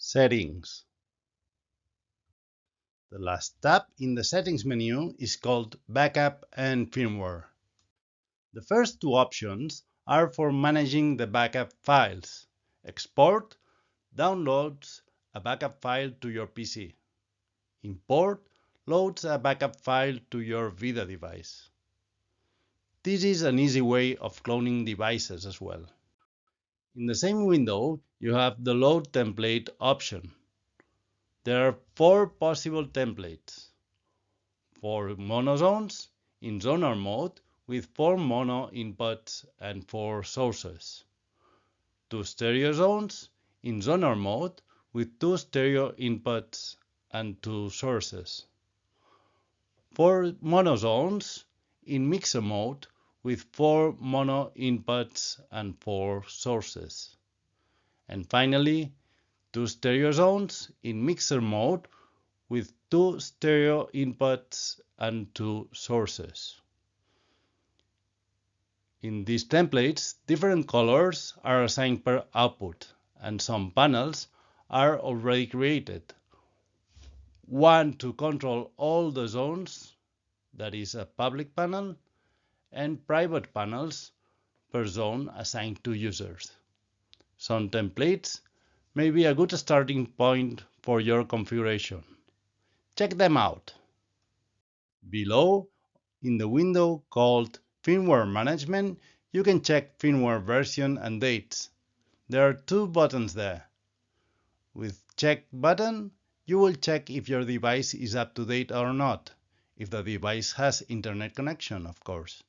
Settings. The last tab in the Settings menu is called Backup and Firmware. The first two options are for managing the backup files. Export downloads a backup file to your PC. Import loads a backup file to your VIDA device. This is an easy way of cloning devices as well. In the same window, you have the Load Template option. There are 4 possible templates. 4 monozones in zonar mode with 4 mono inputs and 4 sources. 2 stereo zones in zonar mode with 2 stereo inputs and 2 sources. 4 monozones in mixer mode with 4 mono inputs and 4 sources. And finally, 2 stereo zones in mixer mode with 2 stereo inputs and 2 sources. In these templates, different colors are assigned per output, and some panels are already created. One to control all the zones, that is a public panel, and private panels per zone assigned to users. Some templates may be a good starting point for your configuration. Check them out. Below, in the window called Firmware Management, you can check firmware version and dates. There are 2 buttons there. With Check button, you will check if your device is up to date or not, if the device has internet connection, of course.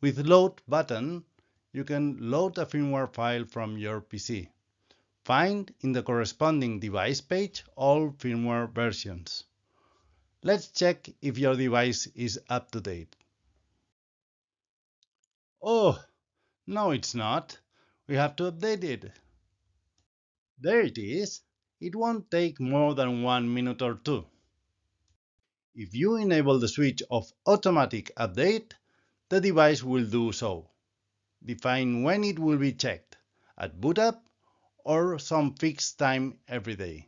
With Load button, you can load a firmware file from your PC. Find in the corresponding device page all firmware versions. Let's check if your device is up to date. Oh, no it's not. We have to update it. There it is. It won't take more than 1 minute or 2. If you enable the switch of automatic update, the device will do so. Define when it will be checked, at boot up or some fixed time every day.